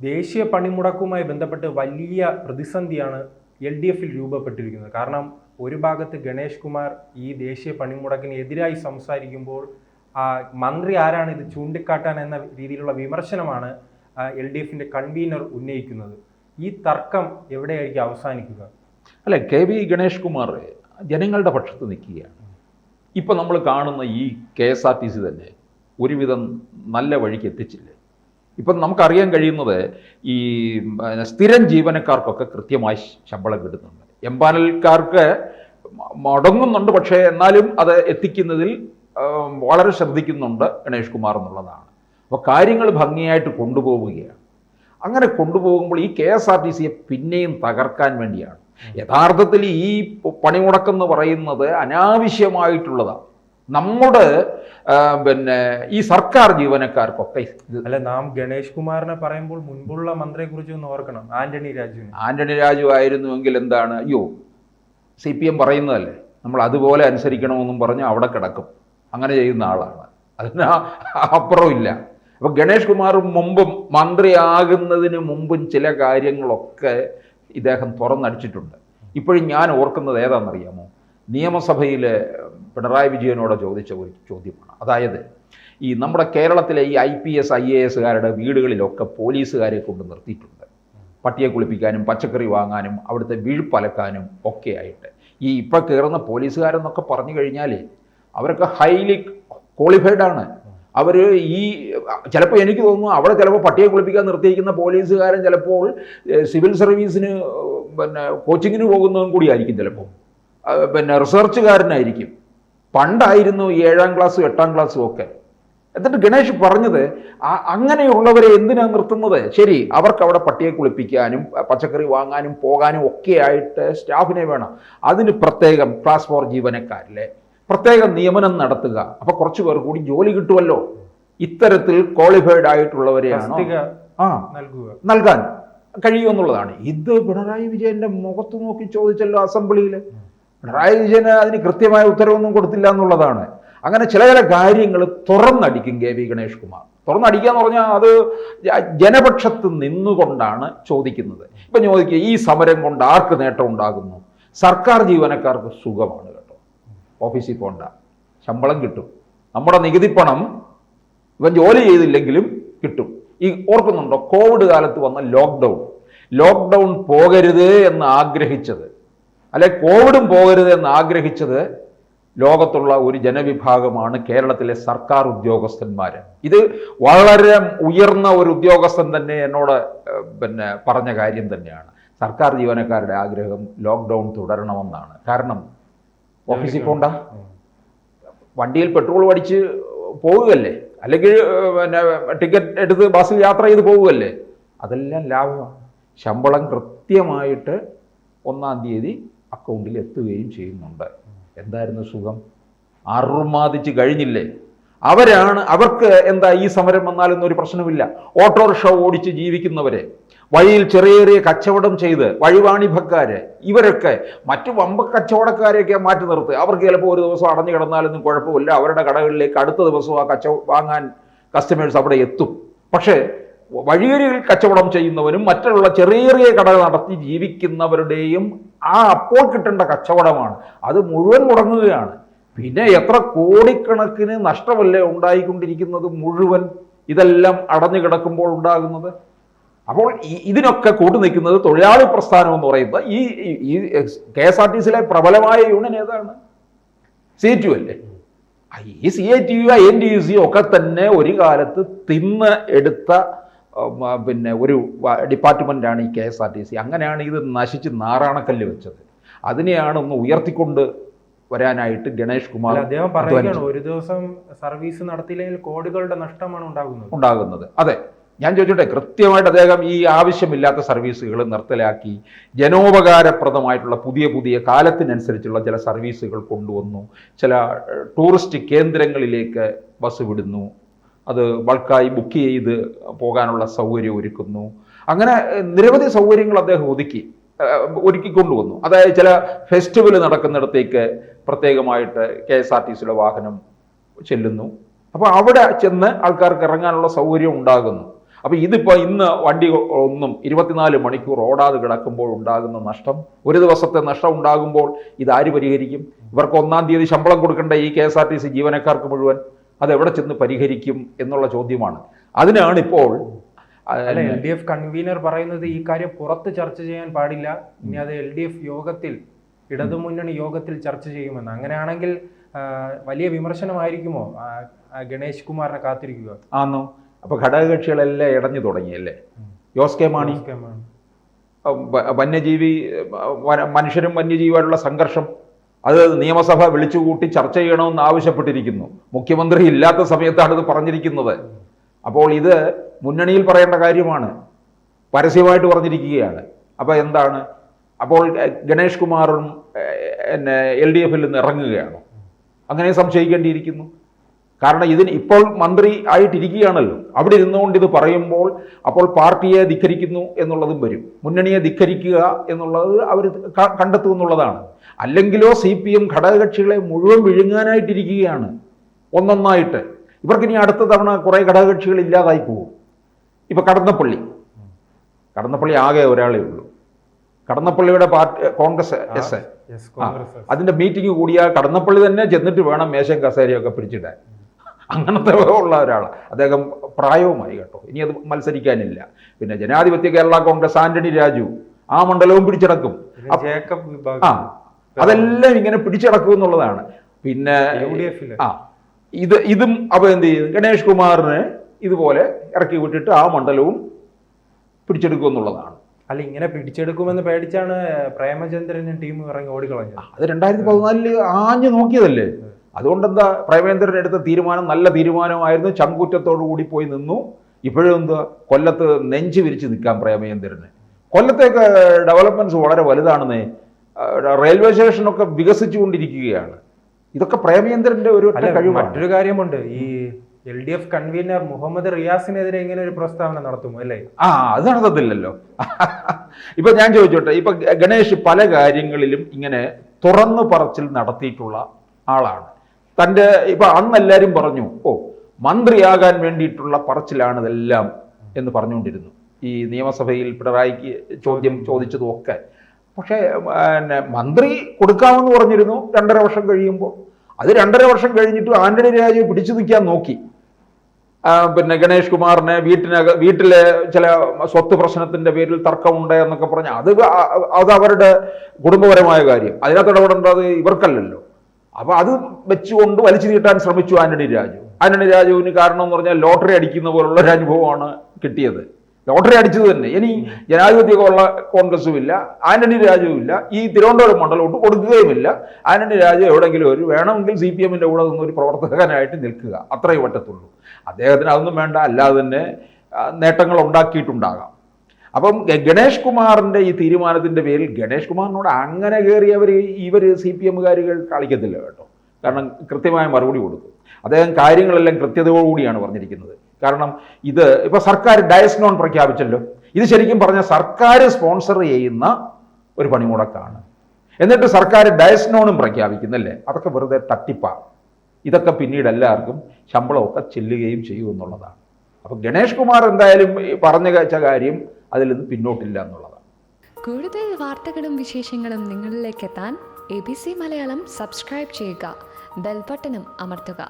ദേശീയ പണിമുടക്കുമായി ബന്ധപ്പെട്ട് വലിയ പ്രതിസന്ധിയാണ് LDF-ൽ രൂപപ്പെട്ടിരിക്കുന്നത്. കാരണം ഒരു ഭാഗത്ത് ഗണേഷ് കുമാർ ഈ ദേശീയ പണിമുടക്കിന് എതിരായി സംസാരിക്കുമ്പോൾ മന്ത്രി ആരാണ് ഇത് ചൂണ്ടിക്കാട്ടാൻ എന്ന രീതിയിലുള്ള വിമർശനമാണ് LDF-ന്റെ കൺവീനർ ഉന്നയിക്കുന്നത്. ഈ തർക്കം എവിടെയായിരിക്കും അവസാനിക്കുക? അല്ല, KV ഗണേഷ് കുമാർ ജനങ്ങളുടെ പക്ഷത്ത് നിൽക്കുകയാണ്. ഇപ്പം നമ്മൾ കാണുന്ന ഈ KSRTC തന്നെ ഒരുവിധം നല്ല വഴിക്ക് എത്തിച്ചില്ലേ. ഇപ്പം നമുക്കറിയാൻ കഴിയുന്നത് ഈ സ്ഥിരം ജീവനക്കാർക്കൊക്കെ കൃത്യമായി ശമ്പളം കിട്ടുന്നുണ്ട്. എംപാനൽക്കാർക്ക് മുടങ്ങുന്നുണ്ട്, പക്ഷേ എന്നാലും അത് എത്തിക്കുന്നതിൽ വളരെ ശ്രദ്ധിക്കുന്നുണ്ട് ഗണേഷ് കുമാർ എന്നുള്ളതാണ്. അപ്പോൾ കാര്യങ്ങൾ ഭംഗിയായിട്ട് കൊണ്ടുപോവുകയാണ്. അങ്ങനെ കൊണ്ടുപോകുമ്പോൾ ഈ KSRTCയെ പിന്നെയും തകർക്കാൻ വേണ്ടിയാണ്. യഥാർത്ഥത്തിൽ ഈ പണിമുടക്കെന്ന് പറയുന്നത് അനാവശ്യമായിട്ടുള്ളതാണ്. നമ്മുടെ ഈ സർക്കാർ ജീവനക്കാർക്കൊക്കെ. അല്ല, നാം ഗണേഷ് കുമാറിനെ പറയുമ്പോൾ മുൻപുള്ള മന്ത്രിയെ കുറിച്ച് ഒന്ന് ഓർക്കണം, ആന്റണി രാജു ആയിരുന്നുവെങ്കിൽ എന്താണ്, അയ്യോ CPM പറയുന്നതല്ലേ, നമ്മൾ അതുപോലെ അനുസരിക്കണമെന്നും പറഞ്ഞ് അവിടെ കിടക്കും. അങ്ങനെ ചെയ്യുന്ന ആളാണ്, അതിന് അപ്പുറം ഇല്ല. അപ്പോൾ ഗണേഷ് കുമാർ മുമ്പും മന്ത്രിയാകുന്നതിന് മുമ്പും ചില കാര്യങ്ങളൊക്കെ ഇദ്ദേഹം തുറന്നടിച്ചിട്ടുണ്ട്. ഇപ്പോഴും ഞാൻ ഓർക്കുന്നത് ഏതാണെന്നറിയാമോ? നിയമസഭയിൽ പിണറായി വിജയനോട് ചോദിച്ച ഒരു ചോദ്യമാണ്. അതായത് ഈ നമ്മുടെ കേരളത്തിലെ ഈ IPS IAS വീടുകളിലൊക്കെ പോലീസുകാരെ കൊണ്ട് നിർത്തിയിട്ടുണ്ട്. പട്ടിയെ കുളിപ്പിക്കാനും പച്ചക്കറി വാങ്ങാനും അവിടുത്തെ വീഴ്പ്പലക്കാനും ഒക്കെ ആയിട്ട്. ഈ ഇപ്പോൾ കയറുന്ന പോലീസുകാരെന്നൊക്കെ പറഞ്ഞു കഴിഞ്ഞാൽ അവരൊക്കെ ഹൈലി ക്വാളിഫൈഡ് ആണ്. അവർ ഈ ചിലപ്പോൾ എനിക്ക് തോന്നുന്നു അവിടെ ചിലപ്പോൾ പട്ടിയെ കുളിപ്പിക്കാൻ നിർത്തിയിരിക്കുന്ന പോലീസുകാരൻ ചിലപ്പോൾ സിവിൽ സർവീസിന് കോച്ചിങ്ങിന് പോകുന്നതും കൂടിയായിരിക്കും, ചിലപ്പോൾ റിസർച്ചുകാരനായിരിക്കും. പണ്ടായിരുന്നു 7ാം ക്ലാസ്സും 8ാം ക്ലാസ്സും ഒക്കെ. എന്നിട്ട് ഗണേഷ് പറഞ്ഞത് അങ്ങനെയുള്ളവരെ എന്തിനാണ് നിർത്തുന്നത്? ശരി, അവർക്ക് അവിടെ പട്ടിയെ കുളിപ്പിക്കാനും പച്ചക്കറി വാങ്ങാനും പോകാനും ഒക്കെ ആയിട്ട് സ്റ്റാഫിനെ വേണം. അതിന് പ്രത്യേകം ക്ലാസ് 4 ജീവനക്കാരിലെ പ്രത്യേകം നിയമനം നടത്തുക. അപ്പോൾ കുറച്ച് പേർ കൂടി ജോലി കിട്ടുമല്ലോ. ഇത്തരത്തിൽ ക്വാളിഫൈഡ് ആയിട്ടുള്ളവരെയാണ് നൽകാൻ കഴിയുമെന്നുള്ളതാണ്. ഇത് പിണറായി വിജയന്റെ മുഖത്ത് നോക്കി ചോദിച്ചല്ലോ അസംബ്ലിയിൽ. പിണറായി വിജയന് അതിന് കൃത്യമായ ഉത്തരവൊന്നും കൊടുത്തില്ല എന്നുള്ളതാണ്. അങ്ങനെ ചില കാര്യങ്ങൾ തുറന്നടിക്കും KV ഗണേഷ് കുമാർ. തുറന്നടിക്കുക എന്ന് പറഞ്ഞാൽ അത് ജനപക്ഷത്ത് നിന്നുകൊണ്ടാണ് ചോദിക്കുന്നത്. ഇപ്പം ചോദിക്കുക, ഈ സമരം കൊണ്ട് ആർക്ക് നേട്ടം ഉണ്ടാകുന്നു? സർക്കാർ ജീവനക്കാർക്ക് സുഖമാണ് കേട്ടോ, ഓഫീസിൽ പോകണ്ട, ശമ്പളം കിട്ടും, നമ്മുടെ നികുതി പണം ഇവൻ ജോലി ചെയ്തില്ലെങ്കിലും കിട്ടും. ഈ ഓർക്കുന്നുണ്ടോ കോവിഡ് കാലത്ത് വന്ന ലോക്ക്ഡൗൺ പോകരുത് എന്ന് ആഗ്രഹിച്ചത്, അല്ലെ കോവിഡും പോകരുത് എന്ന് ആഗ്രഹിച്ചത് ലോകത്തുള്ള ഒരു ജനവിഭാഗമാണ് കേരളത്തിലെ സർക്കാർ ഉദ്യോഗസ്ഥന്മാർ. ഇത് വളരെ ഉയർന്ന ഒരു ഉദ്യോഗസ്ഥൻ തന്നെ എന്നോട് പറഞ്ഞ കാര്യം തന്നെയാണ്. സർക്കാർ ജീവനക്കാരുടെ ആഗ്രഹം ലോക്ക്ഡൗൺ തുടരണമെന്നാണ്. കാരണം ഓഫീസിൽ പോണ്ട, വണ്ടിയിൽ പെട്രോൾ അടിച്ച് പോവുകയല്ലേ, അല്ലെങ്കിൽ ടിക്കറ്റ് എടുത്ത് ബസ്സിൽ യാത്ര ചെയ്ത് പോവുകയല്ലേ, അതെല്ലാം ലാഭമാണ്. ശമ്പളം കൃത്യമായിട്ട് 1-ാം തീയതി അക്കൗണ്ടിൽ എത്തുകയും ചെയ്യുന്നുണ്ട്. എന്തായിരുന്നു സുഖം? അറുമാദിച്ച് കഴിഞ്ഞില്ലേ. അവർക്ക് എന്താ ഈ സമരം വന്നാലൊന്നും ഒരു പ്രശ്നമില്ല. ഓട്ടോറിക്ഷ ഓടിച്ച് ജീവിക്കുന്നവരെ, വഴിയിൽ ചെറിയ ചെറിയ കച്ചവടം ചെയ്ത് വഴിവാണിഭക്കാര്, ഇവരൊക്കെ മറ്റു വമ്പ കച്ചവടക്കാരെയൊക്കെ മാറ്റി നിർത്തുക. അവർക്ക് ചിലപ്പോൾ ഒരു ദിവസം അടഞ്ഞു കിടന്നാലൊന്നും കുഴപ്പമില്ല, അവരുടെ കടകളിലേക്ക് അടുത്ത ദിവസം ആ വാങ്ങാൻ കസ്റ്റമേഴ്സ് അവിടെ എത്തും. പക്ഷേ വഴിയരികിൽ കച്ചവടം ചെയ്യുന്നവരും മറ്റുള്ള ചെറിയ ചെറിയ കടകൾ നടത്തി ജീവിക്കുന്നവരുടെയും അപ്പോൾ കിട്ടേണ്ട കച്ചവടമാണ്, അത് മുഴുവൻ മുടങ്ങുകയാണ്. പിന്നെ എത്ര കോടിക്കണക്കിന് നഷ്ടമല്ലേ ഉണ്ടായിക്കൊണ്ടിരിക്കുന്നത് മുഴുവൻ, ഇതെല്ലാം അടഞ്ഞു കിടക്കുമ്പോൾ ഉണ്ടാകുന്നത്. അപ്പോൾ ഇതിനൊക്കെ കൂട്ടു നിൽക്കുന്നത് തൊഴിലാളി പ്രസ്ഥാനം എന്ന് പറയുന്നത് ഈ KSRTCയിലെ പ്രബലമായ യൂണിയൻ ഏതാണ്? CITU അല്ലേ. ഈ CITU NTUC ഒക്കെ തന്നെ ഒരു കാലത്ത് തിന്ന് എടുത്ത ഒരു ഡിപ്പാർട്ട്മെൻറ്റാണ് ഈ KSRTC. അങ്ങനെയാണ് ഇത് നശിച്ച് നാറാണക്കല്ല് വെച്ചത്. അതിനെയാണ് ഒന്ന് ഉയർത്തിക്കൊണ്ട് വരാനായിട്ട് ഗണേഷ് കുമാർ അദ്ദേഹം പറയുകയാണ്, ഒരു ദിവസം സർവീസ് നടത്തിയില്ലെങ്കിൽ കോടികളുടെ നഷ്ടമാണ് ഉണ്ടാകുന്നത്. അതെ, ഞാൻ ചോദിച്ചോട്ടെ, കൃത്യമായിട്ട് അദ്ദേഹം ഈ ആവശ്യമില്ലാത്ത സർവീസുകൾ നിർത്തലാക്കി ജനോപകാരപ്രദമായിട്ടുള്ള പുതിയ കാലത്തിനനുസരിച്ചുള്ള ചില സർവീസുകൾ കൊണ്ടുവന്നു. ചില ടൂറിസ്റ്റ് കേന്ദ്രങ്ങളിലേക്ക് ബസ് വിടുന്നു, അത് ബൾക്കായി ബുക്ക് ചെയ്ത് പോകാനുള്ള സൗകര്യം ഒരുക്കുന്നു. അങ്ങനെ നിരവധി സൗകര്യങ്ങൾ അദ്ദേഹം ഒരുക്കിക്കൊണ്ടുവന്നു. അതായത് ചില ഫെസ്റ്റിവൽ നടക്കുന്നിടത്തേക്ക് പ്രത്യേകമായിട്ട് KSRTCയുടെ വാഹനം ചെല്ലുന്നു. അപ്പോൾ അവിടെ ചെന്ന് ആൾക്കാർക്ക് ഇറങ്ങാനുള്ള സൗകര്യം ഉണ്ടാകുന്നു. അപ്പോൾ ഇതിപ്പോൾ ഇന്ന് വണ്ടി ഒന്നും 24 മണിക്കൂർ ഓടാതെ കിടക്കുമ്പോൾ ഉണ്ടാകുന്ന നഷ്ടം, ഒരു ദിവസത്തെ നഷ്ടം ഉണ്ടാകുമ്പോൾ ഇതാര് പരിഹരിക്കും? ഇവർക്ക് 1-ാം തീയതി ശമ്പളം കൊടുക്കേണ്ട ഈ KSRTC ജീവനക്കാർക്ക് മുഴുവൻ അതെവിടെ ചെന്ന് പരിഹരിക്കും എന്നുള്ള ചോദ്യമാണ്. അതിനാണിപ്പോൾ LDF കൺവീനർ പറയുന്നത് ഈ കാര്യം പുറത്ത് ചർച്ച ചെയ്യാൻ പാടില്ല, ഇനി അത് LDF യോഗത്തിൽ, ഇടതുമുന്നണി യോഗത്തിൽ ചർച്ച ചെയ്യുമെന്ന്. അങ്ങനെയാണെങ്കിൽ വലിയ വിമർശനമായിരിക്കുമോ ഗണേഷ് കുമാറിനെ കാത്തിരിക്കുക? ആണോ? അപ്പൊ ഘടകകക്ഷികളെല്ലാം ഇടഞ്ഞു തുടങ്ങിയല്ലേ? ജോസ് കെ മാണി വന്യജീവി, മനുഷ്യരും വന്യജീവിയായിട്ടുള്ള സംഘർഷം, അത് നിയമസഭ വിളിച്ചുകൂട്ടി ചർച്ച ചെയ്യണമെന്ന് ആവശ്യപ്പെട്ടിരിക്കുന്നു. മുഖ്യമന്ത്രി ഇല്ലാത്ത സമയത്താണ് ഇത് പറഞ്ഞിരിക്കുന്നത്. അപ്പോൾ ഇത് മുന്നണിയിൽ പറയേണ്ട കാര്യമാണ്, പരസ്യമായിട്ട് പറഞ്ഞിരിക്കുകയാണ്. അപ്പോൾ എന്താണ്? അപ്പോൾ ഗണേഷ് കുമാറും LDFിൽ നിന്ന് ഇറങ്ങുകയാണോ? അങ്ങനെ സംശയിക്കേണ്ടിയിരിക്കുന്നു. കാരണം ഇതിന് ഇപ്പോൾ മന്ത്രി ആയിട്ടിരിക്കുകയാണല്ലോ. അവിടെ ഇരുന്നുകൊണ്ട് ഇത് പറയുമ്പോൾ അപ്പോൾ പാർട്ടിയെ ധിക്കരിക്കുന്നു എന്നുള്ളതും വരും, മുന്നണിയെ ധിക്കരിക്കുക എന്നുള്ളത് അവർ കണ്ടെത്തും എന്നുള്ളതാണ്. അല്ലെങ്കിലോ CPM ഘടകകക്ഷികളെ മുഴുവൻ വിഴുങ്ങാനായിട്ടിരിക്കുകയാണ് ഒന്നൊന്നായിട്ട്. ഇവർക്കിനി അടുത്ത തവണ കുറേ ഘടകകക്ഷികൾ ഇല്ലാതായി പോകും. ഇപ്പം കടന്നപ്പള്ളി ആകെ ഒരാളേ ഉള്ളൂ. കടന്നപ്പള്ളിയുടെ കോൺഗ്രസ് അതിൻ്റെ മീറ്റിംഗ് കൂടിയാൽ കടന്നപ്പള്ളി തന്നെ ചെന്നിട്ട് വേണം മേശയും കസേരയൊക്കെ പിടിച്ചിടാൻ. അങ്ങനത്തെ ഉള്ള ഒരാളാണ് അദ്ദേഹം. പ്രായവുമായി കേട്ടോ, ഇനി അത് മത്സരിക്കാനില്ല. പിന്നെ ജനാധിപത്യ കേരള കോൺഗ്രസ് ആന്റണി രാജു ആ മണ്ഡലവും പിടിച്ചടക്കും. അതെല്ലാം ഇങ്ങനെ പിടിച്ചടക്കും എന്നുള്ളതാണ്. പിന്നെ ഇതും അപ്പോൾ എന്ത് ചെയ്യും? ഗണേഷ് കുമാറിനെ ഇതുപോലെ ഇറക്കി വിട്ടിട്ട് ആ മണ്ഡലവും പിടിച്ചെടുക്കും എന്നുള്ളതാണ്. അല്ല, ഇങ്ങനെ പിടിച്ചെടുക്കുമെന്ന് പേടിച്ചാണ് പ്രേമചന്ദ്രനും ടീം ഇറങ്ങി ഓടിക്കളഞ്ഞത്. അത് 2014 ആഞ്ഞു നോക്കിയതല്ലേ. അതുകൊണ്ടെന്താ, പ്രേമചന്ദ്രൻ എടുത്ത തീരുമാനം നല്ല തീരുമാനമായിരുന്നു, ചങ്കൂറ്റത്തോടു കൂടി പോയി നിന്നു. ഇപ്പോഴും എന്താ, കൊല്ലത്ത് നെഞ്ചു വിരിച്ച് നിൽക്കാം പ്രേമചന്ദ്രന്. കൊല്ലത്തേക്ക് ഡെവലപ്മെന്റ്സ് വളരെ വലുതാണെന്നേ, റെയിൽവേ സ്റ്റേഷനൊക്കെ വികസിച്ചുകൊണ്ടിരിക്കുകയാണ്. ഇതൊക്കെ പ്രേമചന്ദ്രന്റെ ഒരു കഴിവ്. മറ്റൊരു കാര്യമുണ്ട്, ഈ LDF കൺവീനർ മുഹമ്മദ് റിയാസിനെതിരെ ഇങ്ങനെ ഒരു പ്രസ്താവന നടത്തുമോ അല്ലേ? അത് നടത്തത്തില്ലല്ലോ. ഇപ്പൊ ഞാൻ ചോദിച്ചോട്ടെ, ഇപ്പൊ ഗണേഷ് പല കാര്യങ്ങളിലും ഇങ്ങനെ തുറന്നു പറച്ചിൽ നടത്തിയിട്ടുള്ള ആളാണ്. തൻ്റെ ഇപ്പൊ അന്ന് എല്ലാവരും പറഞ്ഞു, മന്ത്രിയാകാൻ വേണ്ടിയിട്ടുള്ള പറച്ചിലാണ് ഇതെല്ലാം എന്ന് പറഞ്ഞുകൊണ്ടിരുന്നു. ഈ നിയമസഭയിൽ പിണറായിക്ക് ചോദ്യം ചോദിച്ചതും ഒക്കെ. പക്ഷേ മന്ത്രി കൊടുക്കാമെന്ന് പറഞ്ഞിരുന്നു 2.5 വർഷം കഴിയുമ്പോൾ. അത് 2.5 വർഷം കഴിഞ്ഞിട്ട് ആന്റണി രാജു പിടിച്ചു നിൽക്കാൻ നോക്കി. പിന്നെ ഗണേഷ് കുമാറിനെ വീട്ടിലെ ചില സ്വത്ത് പ്രശ്നത്തിന്റെ പേരിൽ തർക്കമുണ്ട് എന്നൊക്കെ പറഞ്ഞാൽ അത് അവരുടെ കുടുംബപരമായ കാര്യം, അതിനകത്ത് ഇടപെടേണ്ടത് ഇവർക്കല്ലല്ലോ. അപ്പൊ അത് വെച്ചുകൊണ്ട് വലിച്ചു നീട്ടാൻ ശ്രമിച്ചു ആന്റണി രാജു. ആന്റണി രാജുവിന് കാരണം എന്ന് പറഞ്ഞാൽ ലോട്ടറി അടിക്കുന്ന പോലുള്ള ഒരു അനുഭവമാണ് കിട്ടിയത്. ലോട്ടറി അടിച്ചത് തന്നെ. ഇനി ജനാധിപത്യ കോൺഗ്രസും ഇല്ല, ആന്റണി രാജുവും ഇല്ല, ഈ തിരുവനന്തപുരം മണ്ഡലം കൊടുക്കുകയുമില്ല. ആന്റണി രാജു എവിടെയെങ്കിലും വേണമെങ്കിൽ CPMന്റെ കൂടെ നിന്നൊരു പ്രവർത്തകനായിട്ട് നിൽക്കുക, അത്രയേ പറ്റത്തുള്ളൂ. അദ്ദേഹത്തിന് അതൊന്നും വേണ്ട, അല്ലാതെ തന്നെ നേട്ടങ്ങൾ ഉണ്ടാക്കിയിട്ടുണ്ടാകാം. അപ്പം ഗണേഷ് കുമാറിന്റെ ഈ തീരുമാനത്തിന്റെ പേരിൽ ഗണേഷ് കുമാറിനോട് അങ്ങനെ ഇവർ CPMകാർ കളിക്കത്തില്ല കേട്ടോ. കാരണം കൃത്യമായ മറുപടി കൊടുത്തു. അദ്ദേഹം കാര്യങ്ങളെല്ലാം കൃത്യതയോടുകൂടിയാണ് പറഞ്ഞിരിക്കുന്നത്. കാരണം ഇത് ഇപ്പൊ സർക്കാർ ഡയസ്നോൺ പ്രഖ്യാപിച്ചല്ലോ. ഇത് ശരിക്കും പറഞ്ഞാൽ സർക്കാർ സ്പോൺസർ ചെയ്യുന്ന ഒരു പണിമുടക്കാണ്. എന്നിട്ട് സർക്കാർ ഡയസ്നോണും പ്രഖ്യാപിക്കുന്നല്ലേ, അതൊക്കെ വെറുതെ തട്ടിപ്പാണ്. ഇതൊക്കെ പിന്നീട് എല്ലാവർക്കും ശമ്പളമൊക്കെ ചെല്ലുകയും ചെയ്യുമെന്നുള്ളതാണ്. അപ്പൊ ഗണേഷ് കുമാർ എന്തായാലും പറഞ്ഞു വെച്ച കാര്യം അതിൽ നിന്ന് പിന്നോട്ടില്ല എന്നുള്ളതാണ്. കൂടുതൽ വാർത്തകളും വിശേഷങ്ങളും നിങ്ങളിലേക്ക് എത്താൻ ABC മലയാളം സബ്സ്ക്രൈബ് ചെയ്യുക, ബെൽ ബട്ടണും അമർത്തുക.